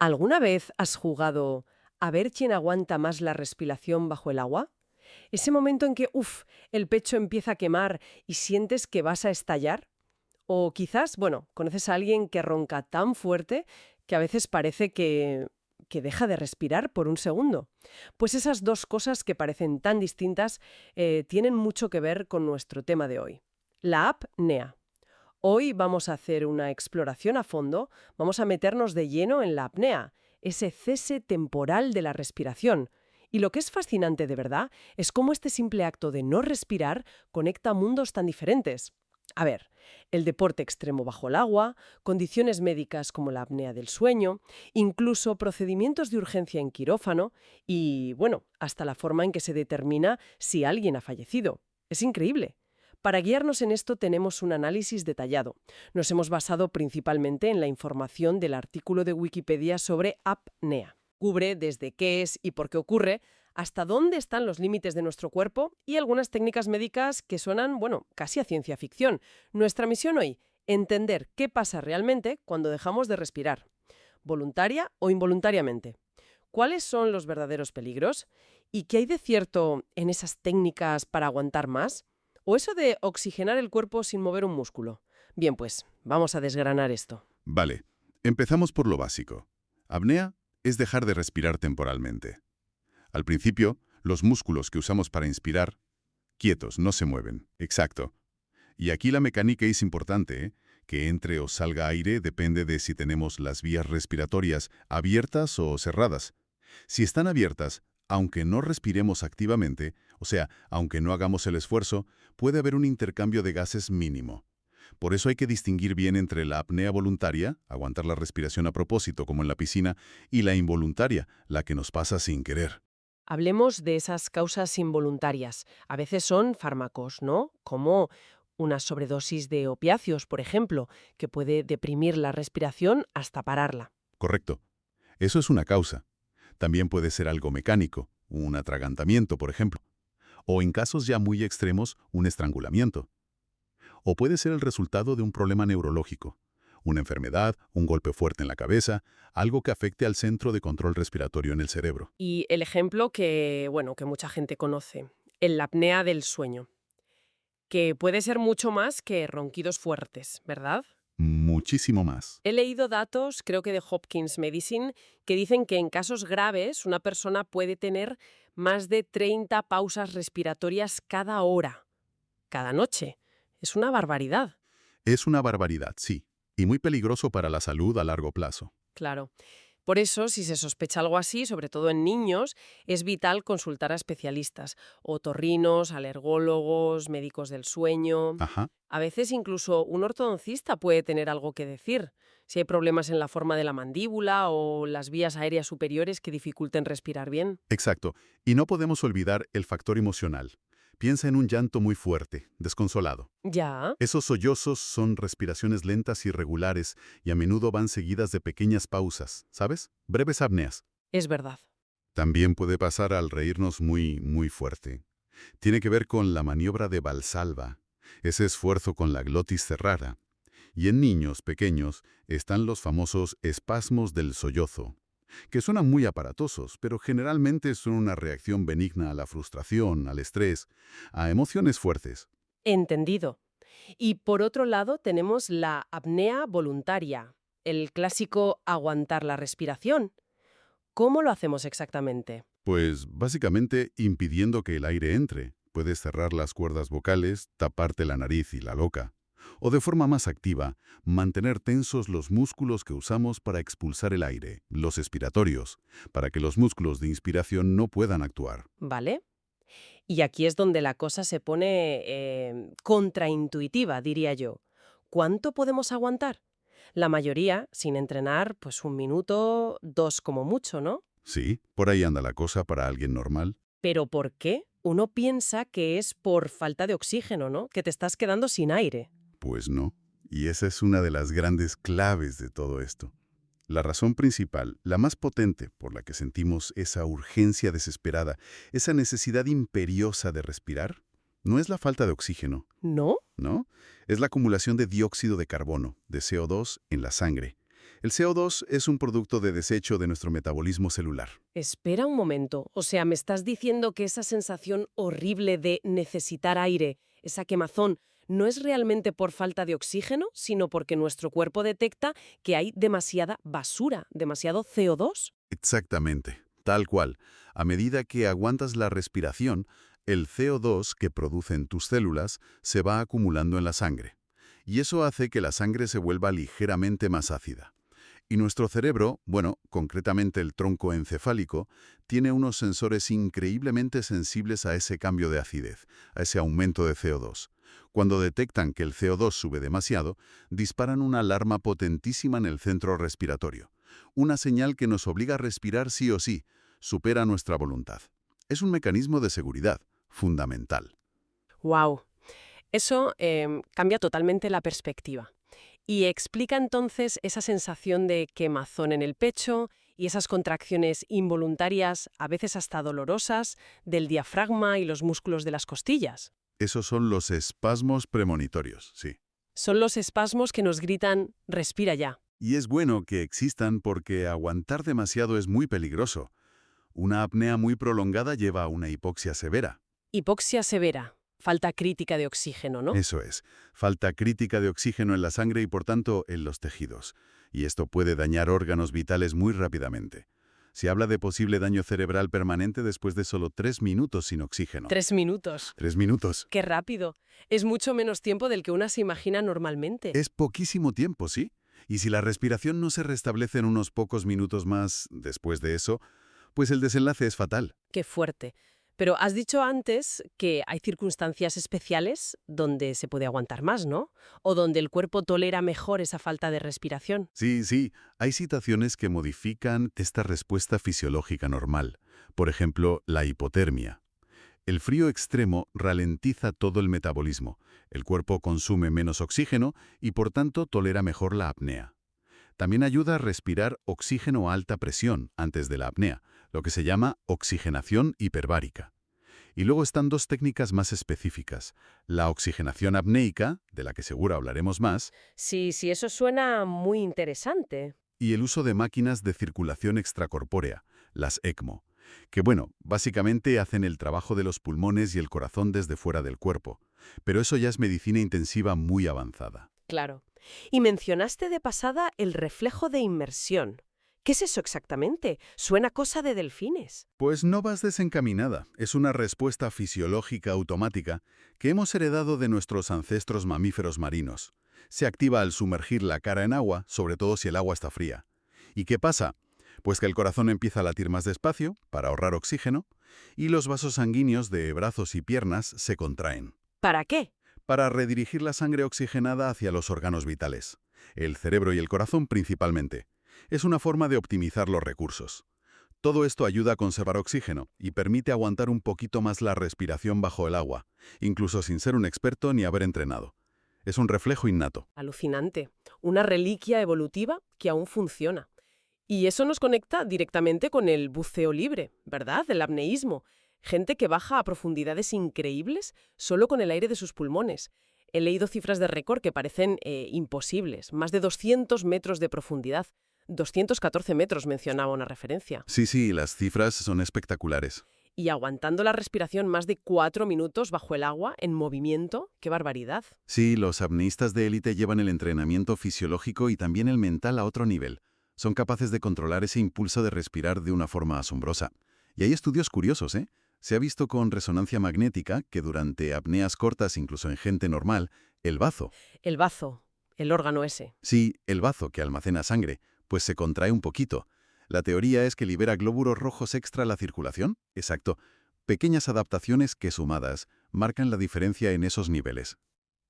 ¿Alguna vez has jugado a ver quién aguanta más la respiración bajo el agua? Ese momento en que, el pecho empieza a quemar y sientes que vas a estallar. O quizás, conoces a alguien que ronca tan fuerte que a veces parece que deja de respirar por un segundo. Pues esas dos cosas que parecen tan distintas tienen mucho que ver con nuestro tema de hoy. La apnea. Hoy vamos a hacer una exploración a fondo, vamos a meternos de lleno en la apnea, ese cese temporal de la respiración. Y lo que es fascinante de verdad es cómo este simple acto de no respirar conecta mundos tan diferentes. A ver, el deporte extremo bajo el agua, condiciones médicas como la apnea del sueño, incluso procedimientos de urgencia en quirófano y, hasta la forma en que se determina si alguien ha fallecido. Es increíble. Para guiarnos en esto tenemos un análisis detallado. Nos hemos basado principalmente en la información del artículo de Wikipedia sobre apnea. Cubre desde qué es y por qué ocurre, hasta dónde están los límites de nuestro cuerpo y algunas técnicas médicas que suenan, casi a ciencia ficción. Nuestra misión hoy, entender qué pasa realmente cuando dejamos de respirar, voluntaria o involuntariamente. ¿Cuáles son los verdaderos peligros? ¿Y qué hay de cierto en esas técnicas para aguantar más? ¿O eso de oxigenar el cuerpo sin mover un músculo? Bien, pues, vamos a desgranar esto. Vale, empezamos por lo básico. Apnea es dejar de respirar temporalmente. Al principio, los músculos que usamos para inspirar, quietos, no se mueven. Exacto. Y aquí la mecánica es importante, ¿eh? Que entre o salga aire depende de si tenemos las vías respiratorias abiertas o cerradas. Si están abiertas, aunque no respiremos activamente, o sea, aunque no hagamos el esfuerzo, puede haber un intercambio de gases mínimo. Por eso hay que distinguir bien entre la apnea voluntaria, aguantar la respiración a propósito como en la piscina, y la involuntaria, la que nos pasa sin querer. Hablemos de esas causas involuntarias. A veces son fármacos, ¿no? Como una sobredosis de opiáceos, por ejemplo, que puede deprimir la respiración hasta pararla. Correcto. Eso es una causa. También puede ser algo mecánico, un atragantamiento, por ejemplo. O en casos ya muy extremos, un estrangulamiento. O puede ser el resultado de un problema neurológico, una enfermedad, un golpe fuerte en la cabeza, algo que afecte al centro de control respiratorio en el cerebro. Y el ejemplo que mucha gente conoce, la apnea del sueño, que puede ser mucho más que ronquidos fuertes, ¿verdad? Muchísimo más. He leído datos, creo que de Hopkins Medicine, que dicen que en casos graves una persona puede tener más de 30 pausas respiratorias cada hora, cada noche. Es una barbaridad. Es una barbaridad, sí, y muy peligroso para la salud a largo plazo. Claro. Por eso, si se sospecha algo así, sobre todo en niños, es vital consultar a especialistas, otorrinos, alergólogos, médicos del sueño. Ajá, A veces incluso un ortodoncista puede tener algo que decir, si hay problemas en la forma de la mandíbula o las vías aéreas superiores que dificulten respirar bien. exacto. Y no podemos olvidar el factor emocional. Piensa en un llanto muy fuerte, desconsolado. Ya, Esos sollozos son respiraciones lentas y regulares y a menudo van seguidas de pequeñas pausas, ¿sabes? Breves apneas. es verdad. También puede pasar al reírnos muy fuerte. Tiene que ver con la maniobra de Valsalva, ese esfuerzo con la glotis cerrada. Y en niños pequeños están los famosos espasmos del sollozo, que suenan muy aparatosos, pero generalmente son una reacción benigna a la frustración, al estrés, a emociones fuertes. Entendido. Y por otro lado tenemos la apnea voluntaria, el clásico aguantar la respiración. ¿Cómo lo hacemos exactamente? Pues básicamente impidiendo que el aire entre. Puedes cerrar las cuerdas vocales, taparte la nariz y la boca. O de forma más activa, mantener tensos los músculos que usamos para expulsar el aire, los expiratorios, para que los músculos de inspiración no puedan actuar. ¿Vale? Y aquí es donde la cosa se pone contraintuitiva, diría yo. ¿Cuánto podemos aguantar? La mayoría, sin entrenar, pues 1 minuto, 2 como mucho, ¿no? Sí, por ahí anda la cosa para alguien normal. ¿Pero por qué? Uno piensa que es por falta de oxígeno, ¿no? Que te estás quedando sin aire. Pues no. Y esa es una de las grandes claves de todo esto. La razón principal, la más potente por la que sentimos esa urgencia desesperada, esa necesidad imperiosa de respirar, no es la falta de oxígeno, ¿No? ¿no? Es la acumulación de dióxido de carbono, de CO2, en la sangre. El CO2 es un producto de desecho de nuestro metabolismo celular. Espera un momento, o sea, ¿me estás diciendo que esa sensación horrible de necesitar aire, esa quemazón, no es realmente por falta de oxígeno, sino porque nuestro cuerpo detecta que hay demasiada basura, demasiado CO2? Exactamente, tal cual. A medida que aguantas la respiración, el CO2 que producen tus células se va acumulando en la sangre. Y eso hace que la sangre se vuelva ligeramente más ácida. Y nuestro cerebro, bueno, concretamente el tronco encefálico, tiene unos sensores increíblemente sensibles a ese cambio de acidez, a ese aumento de CO2. Cuando detectan que el CO2 sube demasiado, disparan una alarma potentísima en el centro respiratorio. Una señal que nos obliga a respirar sí o sí, supera nuestra voluntad. Es un mecanismo de seguridad fundamental. ¡Wow! Eso cambia totalmente la perspectiva. Y explica entonces esa sensación de quemazón en el pecho y esas contracciones involuntarias, a veces hasta dolorosas, del diafragma y los músculos de las costillas. Esos son los espasmos premonitorios, sí. Son los espasmos que nos gritan «respira ya». Y es bueno que existan porque aguantar demasiado es muy peligroso. Una apnea muy prolongada lleva a una hipoxia severa. Hipoxia severa, falta crítica de oxígeno, ¿no? Eso es, falta crítica de oxígeno en la sangre y por tanto en los tejidos. Y esto puede dañar órganos vitales muy rápidamente. Se habla de posible daño cerebral permanente después de solo 3 minutos sin oxígeno. 3 minutos. 3 minutos. ¡Qué rápido! Es mucho menos tiempo del que una se imagina normalmente. Es poquísimo tiempo, ¿sí? Y si la respiración no se restablece en unos pocos minutos más después de eso, pues el desenlace es fatal. ¡Qué fuerte! Pero has dicho antes que hay circunstancias especiales donde se puede aguantar más, ¿no? O donde el cuerpo tolera mejor esa falta de respiración. Sí, hay situaciones que modifican esta respuesta fisiológica normal. Por ejemplo, la hipotermia. El frío extremo ralentiza todo el metabolismo. El cuerpo consume menos oxígeno y por tanto tolera mejor la apnea. También ayuda a respirar oxígeno a alta presión antes de la apnea, lo que se llama oxigenación hiperbárica. Y luego están dos técnicas más específicas, la oxigenación apnéica, de la que seguro hablaremos más, Sí, eso suena muy interesante. y el uso de máquinas de circulación extracorpórea, las ECMO, que bueno, básicamente hacen el trabajo de los pulmones y el corazón desde fuera del cuerpo, pero eso ya es medicina intensiva muy avanzada. Claro. Y mencionaste de pasada el reflejo de inmersión. ¿Qué es eso exactamente? Suena cosa de delfines. Pues no vas desencaminada, es una respuesta fisiológica automática que hemos heredado de nuestros ancestros mamíferos marinos. Se activa al sumergir la cara en agua, sobre todo si el agua está fría. ¿Y qué pasa? Pues que el corazón empieza a latir más despacio, para ahorrar oxígeno, y los vasos sanguíneos de brazos y piernas se contraen, ¿Para qué? para redirigir la sangre oxigenada hacia los órganos vitales, el cerebro y el corazón principalmente. Es una forma de optimizar los recursos. Todo esto ayuda a conservar oxígeno y permite aguantar un poquito más la respiración bajo el agua, incluso sin ser un experto ni haber entrenado. Es un reflejo innato. Alucinante. Una reliquia evolutiva que aún funciona. Y eso nos conecta directamente con el buceo libre, ¿verdad? El apneísmo. Gente que baja a profundidades increíbles solo con el aire de sus pulmones. He leído cifras de récord que parecen imposibles. Más de 200 metros de profundidad. 214 metros mencionaba una referencia. Sí, las cifras son espectaculares. Y aguantando la respiración más de 4 minutos bajo el agua, en movimiento. ¡Qué barbaridad! Sí, los apneístas de élite llevan el entrenamiento fisiológico y también el mental a otro nivel. Son capaces de controlar ese impulso de respirar de una forma asombrosa. Y hay estudios curiosos, ¿eh? Se ha visto con resonancia magnética que durante apneas cortas, incluso en gente normal, el bazo. El bazo, el órgano ese. Sí, el bazo que almacena sangre, pues se contrae un poquito. La teoría es que libera glóbulos rojos extra a la circulación. Exacto. Pequeñas adaptaciones que sumadas marcan la diferencia en esos niveles.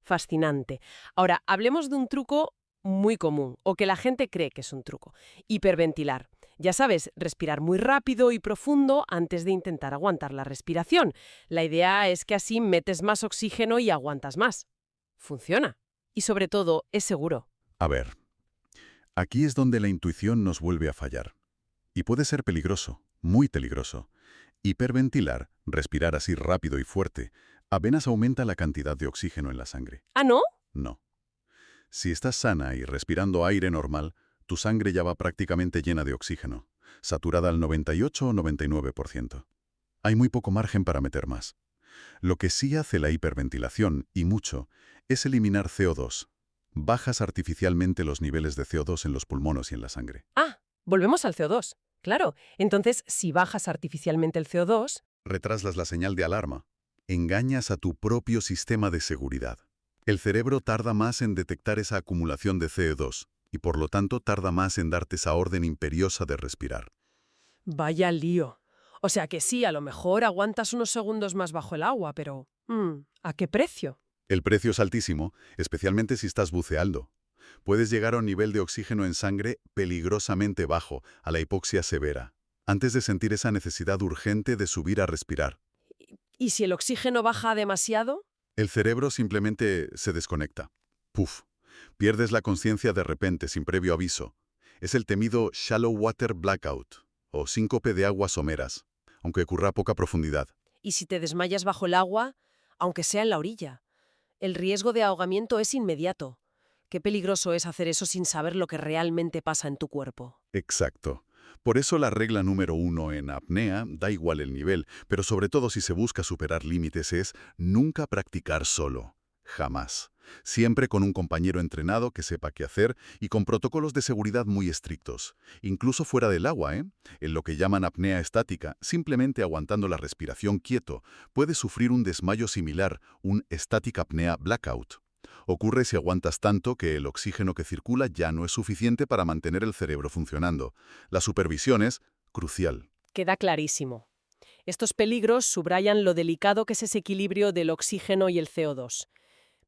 Fascinante. Ahora, hablemos de un truco muy común, o que la gente cree que es un truco. Hiperventilar. Ya sabes, respirar muy rápido y profundo antes de intentar aguantar la respiración. La idea es que así metes más oxígeno y aguantas más. Funciona. Y sobre todo, es seguro. A ver, aquí es donde la intuición nos vuelve a fallar. Y puede ser peligroso, muy peligroso. Hiperventilar, respirar así rápido y fuerte, apenas aumenta la cantidad de oxígeno en la sangre. ¿Ah, no? No. Si estás sana y respirando aire normal, tu sangre ya va prácticamente llena de oxígeno, saturada al 98 o 99%. Hay muy poco margen para meter más. Lo que sí hace la hiperventilación, y mucho, es eliminar CO2. Bajas artificialmente los niveles de CO2 en los pulmones y en la sangre. Ah, volvemos al CO2. Claro, entonces si bajas artificialmente el CO2, Retrasas la señal de alarma. Engañas a tu propio sistema de seguridad. El cerebro tarda más en detectar esa acumulación de CO2 y por lo tanto tarda más en darte esa orden imperiosa de respirar. vaya lío. O sea que sí, a lo mejor aguantas unos segundos más bajo el agua, pero ¿a qué precio? El precio es altísimo, especialmente si estás buceando. Puedes llegar a un nivel de oxígeno en sangre peligrosamente bajo, a la hipoxia severa, antes de sentir esa necesidad urgente de subir a respirar. ¿Y si el oxígeno baja demasiado? El cerebro simplemente se desconecta. Puf. Pierdes la conciencia de repente, sin previo aviso. Es el temido shallow water blackout, o síncope de aguas someras, aunque ocurra a poca profundidad. ¿Y si te desmayas bajo el agua, aunque sea en la orilla? El riesgo de ahogamiento es inmediato. Qué peligroso es hacer eso sin saber lo que realmente pasa en tu cuerpo. Exacto. Por eso la regla número 1 en apnea, da igual el nivel, pero sobre todo si se busca superar límites, es nunca practicar solo. Jamás. Siempre con un compañero entrenado que sepa qué hacer y con protocolos de seguridad muy estrictos. Incluso fuera del agua, ¿eh? En lo que llaman apnea estática, simplemente aguantando la respiración quieto, puedes sufrir un desmayo similar, un static apnea blackout. Ocurre si aguantas tanto que el oxígeno que circula ya no es suficiente para mantener el cerebro funcionando. La supervisión es crucial. Queda clarísimo. Estos peligros subrayan lo delicado que es ese equilibrio del oxígeno y el CO2.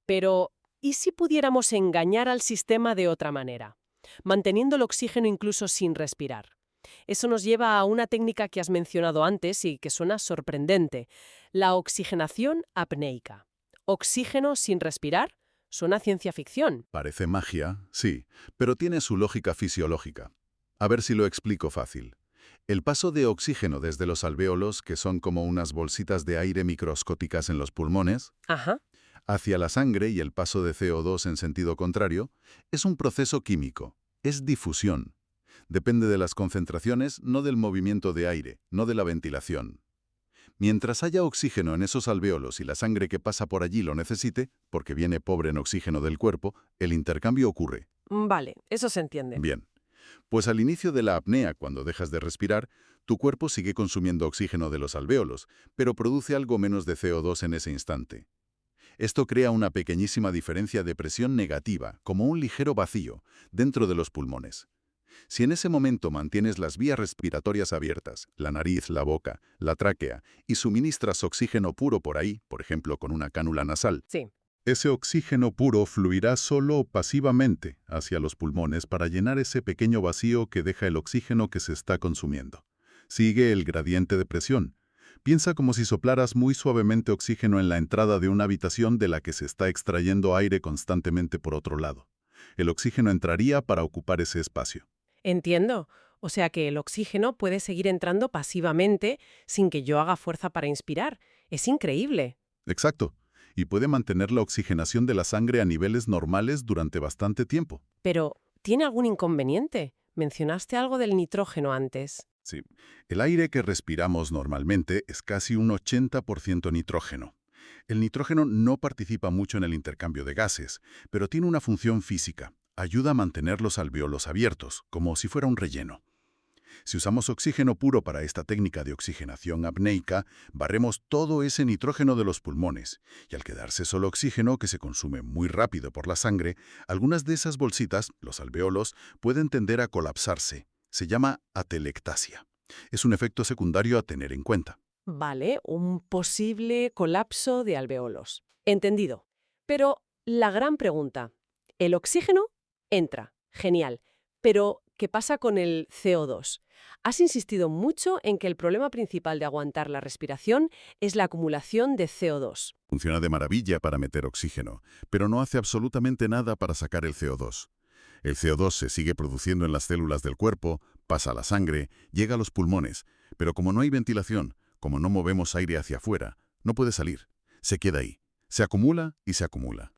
Pero, ¿y si pudiéramos engañar al sistema de otra manera? Manteniendo el oxígeno incluso sin respirar. Eso nos lleva a una técnica que has mencionado antes y que suena sorprendente, la oxigenación apneica. Oxígeno sin respirar suena a ciencia ficción. Parece magia, sí, pero tiene su lógica fisiológica. A ver si lo explico fácil. El paso de oxígeno desde los alvéolos, que son como unas bolsitas de aire microscópicas en los pulmones, Ajá. hacia la sangre y el paso de CO2 en sentido contrario, es un proceso químico, es difusión. Depende de las concentraciones, no del movimiento de aire, no de la ventilación. Mientras haya oxígeno en esos alvéolos y la sangre que pasa por allí lo necesite, porque viene pobre en oxígeno del cuerpo, el intercambio ocurre. Vale, eso se entiende. Bien. Pues al inicio de la apnea, cuando dejas de respirar, tu cuerpo sigue consumiendo oxígeno de los alvéolos, pero produce algo menos de CO2 en ese instante. Esto crea una pequeñísima diferencia de presión negativa, como un ligero vacío, dentro de los pulmones. Si en ese momento mantienes las vías respiratorias abiertas, la nariz, la boca, la tráquea, y suministras oxígeno puro por ahí, por ejemplo con una cánula nasal, Sí. ese oxígeno puro fluirá solo o pasivamente hacia los pulmones para llenar ese pequeño vacío que deja el oxígeno que se está consumiendo. Sigue el gradiente de presión. Piensa como si soplaras muy suavemente oxígeno en la entrada de una habitación de la que se está extrayendo aire constantemente por otro lado. El oxígeno entraría para ocupar ese espacio. Entiendo. O sea que el oxígeno puede seguir entrando pasivamente sin que yo haga fuerza para inspirar. Es increíble. Exacto. Y puede mantener la oxigenación de la sangre a niveles normales durante bastante tiempo. Pero, ¿tiene algún inconveniente? Mencionaste algo del nitrógeno antes. Sí. El aire que respiramos normalmente es casi un 80% nitrógeno. El nitrógeno no participa mucho en el intercambio de gases, pero tiene una función física. Ayuda a mantener los alvéolos abiertos, como si fuera un relleno. Si usamos oxígeno puro para esta técnica de oxigenación apneica, barremos todo ese nitrógeno de los pulmones, y al quedarse solo oxígeno que se consume muy rápido por la sangre, algunas de esas bolsitas, los alvéolos, pueden tender a colapsarse. Se llama atelectasia. Es un efecto secundario a tener en cuenta. Vale, un posible colapso de alvéolos. Entendido. Pero la gran pregunta, el oxígeno entra, genial, pero ¿qué pasa con el CO2? Has insistido mucho en que el problema principal de aguantar la respiración es la acumulación de CO2. Funciona de maravilla para meter oxígeno, pero no hace absolutamente nada para sacar el CO2. El CO2 se sigue produciendo en las células del cuerpo, pasa a la sangre, llega a los pulmones, pero como no hay ventilación, como no movemos aire hacia afuera, no puede salir. Se queda ahí. Se acumula y se acumula.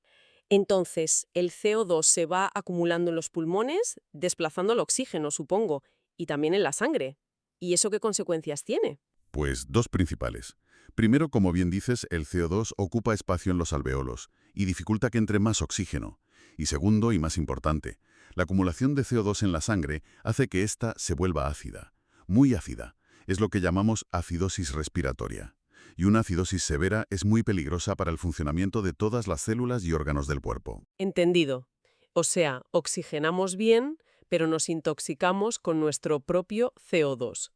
Entonces, el CO2 se va acumulando en los pulmones, desplazando el oxígeno, supongo, y también en la sangre. ¿Y eso qué consecuencias tiene? Pues dos principales. Primero, como bien dices, el CO2 ocupa espacio en los alveolos y dificulta que entre más oxígeno. Y segundo, y más importante, la acumulación de CO2 en la sangre hace que ésta se vuelva ácida, muy ácida. Es lo que llamamos acidosis respiratoria. Y una acidosis severa es muy peligrosa para el funcionamiento de todas las células y órganos del cuerpo. Entendido. O sea, oxigenamos bien, pero nos intoxicamos con nuestro propio CO2.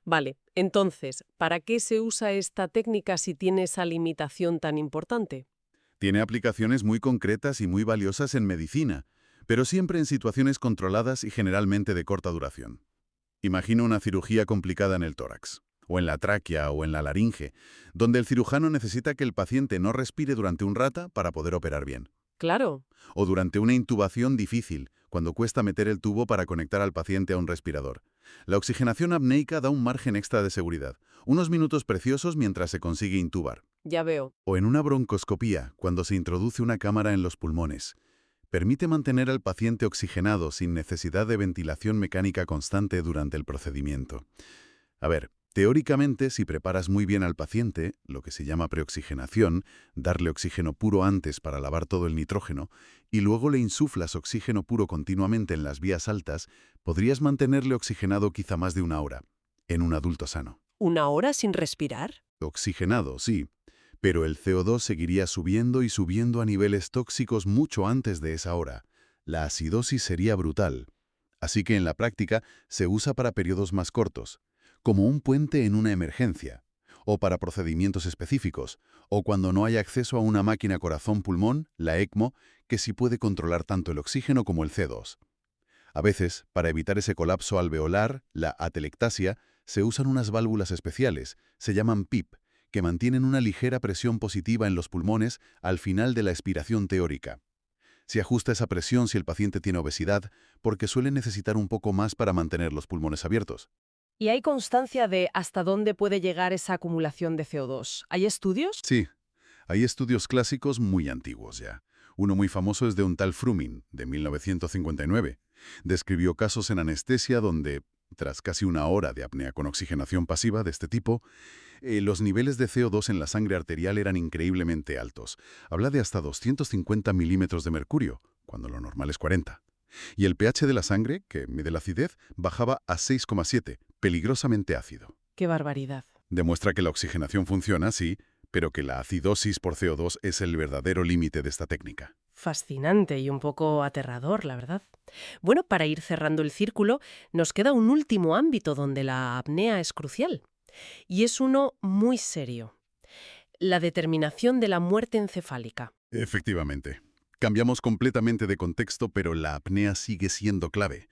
Vale, entonces, ¿para qué se usa esta técnica si tiene esa limitación tan importante? Tiene aplicaciones muy concretas y muy valiosas en medicina, pero siempre en situaciones controladas y generalmente de corta duración. Imagina una cirugía complicada en el tórax, o en la tráquea o en la laringe, donde el cirujano necesita que el paciente no respire durante un rato para poder operar bien. Claro. O durante una intubación difícil, cuando cuesta meter el tubo para conectar al paciente a un respirador. La oxigenación apneica da un margen extra de seguridad, unos minutos preciosos mientras se consigue intubar. Ya veo. O en una broncoscopía, cuando se introduce una cámara en los pulmones. Permite mantener al paciente oxigenado sin necesidad de ventilación mecánica constante durante el procedimiento. A ver, teóricamente, si preparas muy bien al paciente, lo que se llama preoxigenación, darle oxígeno puro antes para lavar todo el nitrógeno, y luego le insuflas oxígeno puro continuamente en las vías altas, podrías mantenerle oxigenado quizá más de una hora, en un adulto sano. ¿Una hora sin respirar? Oxigenado, sí, pero el CO2 seguiría subiendo y subiendo a niveles tóxicos mucho antes de esa hora. La acidosis sería brutal. Así que en la práctica se usa para periodos más cortos, como un puente en una emergencia, o para procedimientos específicos, o cuando no hay acceso a una máquina corazón-pulmón, la ECMO, que sí puede controlar tanto el oxígeno como el CO2. A veces, para evitar ese colapso alveolar, la atelectasia, se usan unas válvulas especiales, se llaman PIP, que mantienen una ligera presión positiva en los pulmones al final de la expiración teórica. Se ajusta esa presión si el paciente tiene obesidad, porque suele necesitar un poco más para mantener los pulmones abiertos. ¿Y hay constancia de hasta dónde puede llegar esa acumulación de CO2? ¿Hay estudios? Sí, hay estudios clásicos muy antiguos ya. Uno muy famoso es de un tal Frumin, de 1959. Describió casos en anestesia donde, tras casi una hora de apnea con oxigenación pasiva de este tipo, los niveles de CO2 en la sangre arterial eran increíblemente altos. Habla de hasta 250 milímetros de mercurio, cuando lo normal es 40. Y el pH de la sangre, que mide la acidez, bajaba a 6,7, peligrosamente ácido. ¡Qué barbaridad! Demuestra que la oxigenación funciona, sí, pero que la acidosis por CO2 es el verdadero límite de esta técnica. Fascinante y un poco aterrador, la verdad. Bueno, para ir cerrando el círculo, nos queda un último ámbito donde la apnea es crucial. Y es uno muy serio. La determinación de la muerte encefálica. Efectivamente. Cambiamos completamente de contexto, pero la apnea sigue siendo clave.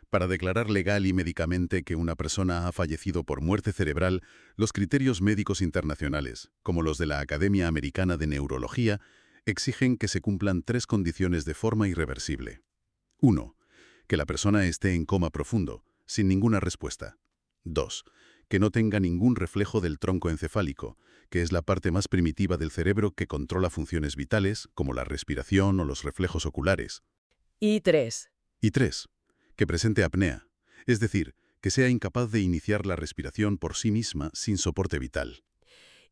Para declarar legal y médicamente que una persona ha fallecido por muerte cerebral, los criterios médicos internacionales, como los de la Academia Americana de Neurología, exigen que se cumplan 3 condiciones de forma irreversible. 1. Que la persona esté en coma profundo, sin ninguna respuesta. 2. Que no tenga ningún reflejo del tronco encefálico, que es la parte más primitiva del cerebro que controla funciones vitales, como la respiración o los reflejos oculares. Y 3. Y 3. Que presente apnea, es decir, que sea incapaz de iniciar la respiración por sí misma sin soporte vital.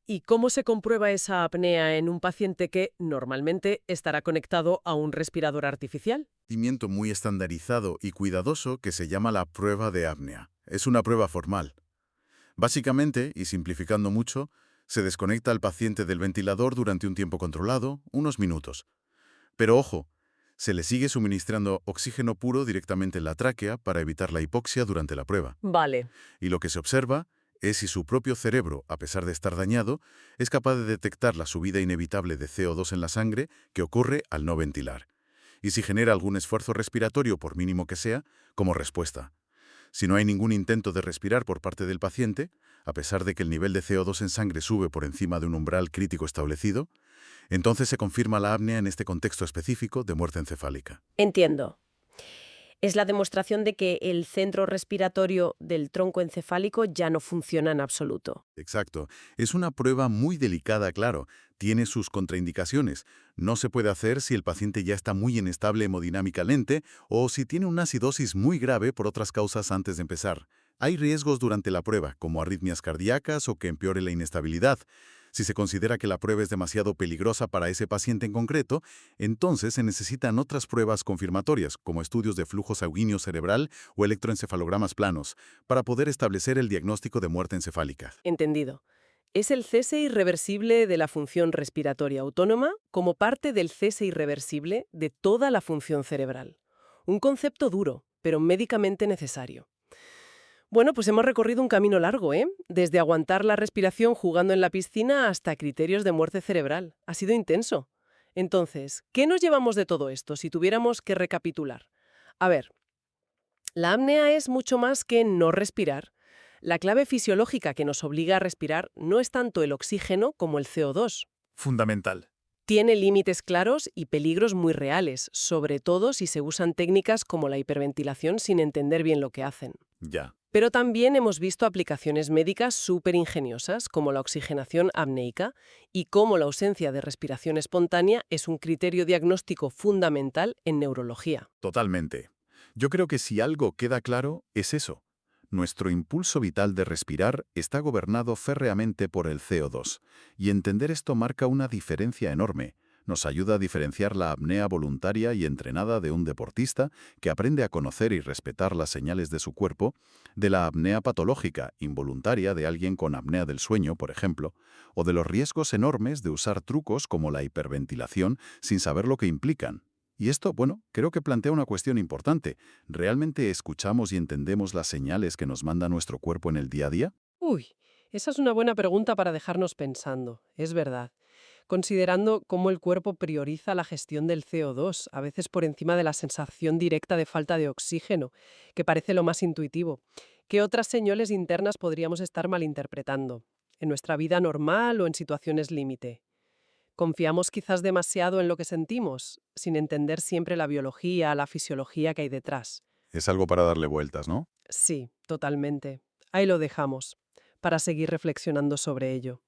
¿Y cómo se comprueba esa apnea en un paciente que normalmente estará conectado a un respirador artificial? Procedimiento muy estandarizado y cuidadoso que se llama la prueba de apnea. Es una prueba formal. Básicamente, y simplificando mucho, se desconecta al paciente del ventilador durante un tiempo controlado, unos minutos. Pero ojo, se le sigue suministrando oxígeno puro directamente en la tráquea para evitar la hipoxia durante la prueba. Vale. Y lo que se observa es si su propio cerebro, a pesar de estar dañado, es capaz de detectar la subida inevitable de CO2 en la sangre que ocurre al no ventilar. Y si genera algún esfuerzo respiratorio, por mínimo que sea, como respuesta. Si no hay ningún intento de respirar por parte del paciente, a pesar de que el nivel de CO2 en sangre sube por encima de un umbral crítico establecido, entonces se confirma la apnea en este contexto específico de muerte encefálica. Entiendo. Es la demostración de que el centro respiratorio del tronco encefálico ya no funciona en absoluto. Exacto. Es una prueba muy delicada, claro. Tiene sus contraindicaciones. No se puede hacer si el paciente ya está muy inestable hemodinámicamente o si tiene una acidosis muy grave por otras causas antes de empezar. Hay riesgos durante la prueba, como arritmias cardíacas o que empeore la inestabilidad. Si se considera que la prueba es demasiado peligrosa para ese paciente en concreto, entonces se necesitan otras pruebas confirmatorias, como estudios de flujo sanguíneo cerebral o electroencefalogramas planos, para poder establecer el diagnóstico de muerte encefálica. Entendido. Es el cese irreversible de la función respiratoria autónoma como parte del cese irreversible de toda la función cerebral. Un concepto duro, pero médicamente necesario. Bueno, pues hemos recorrido un camino largo, ¿eh? Desde aguantar la respiración jugando en la piscina hasta criterios de muerte cerebral. Ha sido intenso. Entonces, ¿qué nos llevamos de todo esto si tuviéramos que recapitular? A ver, la apnea es mucho más que no respirar. La clave fisiológica que nos obliga a respirar no es tanto el oxígeno como el CO2. Fundamental. Tiene límites claros y peligros muy reales, sobre todo si se usan técnicas como la hiperventilación sin entender bien lo que hacen. Ya. Pero también hemos visto aplicaciones médicas súper ingeniosas, como la oxigenación apneica, y cómo la ausencia de respiración espontánea es un criterio diagnóstico fundamental en neurología. Totalmente. Yo creo que si algo queda claro, es eso. Nuestro impulso vital de respirar está gobernado férreamente por el CO2, y entender esto marca una diferencia enorme. Nos ayuda a diferenciar la apnea voluntaria y entrenada de un deportista que aprende a conocer y respetar las señales de su cuerpo, de la apnea patológica, involuntaria de alguien con apnea del sueño, por ejemplo, o de los riesgos enormes de usar trucos como la hiperventilación sin saber lo que implican. Y esto, bueno, creo que plantea una cuestión importante. ¿Realmente escuchamos y entendemos las señales que nos manda nuestro cuerpo en el día a día? Uy, esa es una buena pregunta para dejarnos pensando, es verdad. Considerando cómo el cuerpo prioriza la gestión del CO2, a veces por encima de la sensación directa de falta de oxígeno, que parece lo más intuitivo. ¿Qué otras señales internas podríamos estar malinterpretando? ¿En nuestra vida normal o en situaciones límite? ¿Confiamos quizás demasiado en lo que sentimos, sin entender siempre la biología, la fisiología que hay detrás? Es algo para darle vueltas, ¿no? Sí, totalmente. Ahí lo dejamos, para seguir reflexionando sobre ello.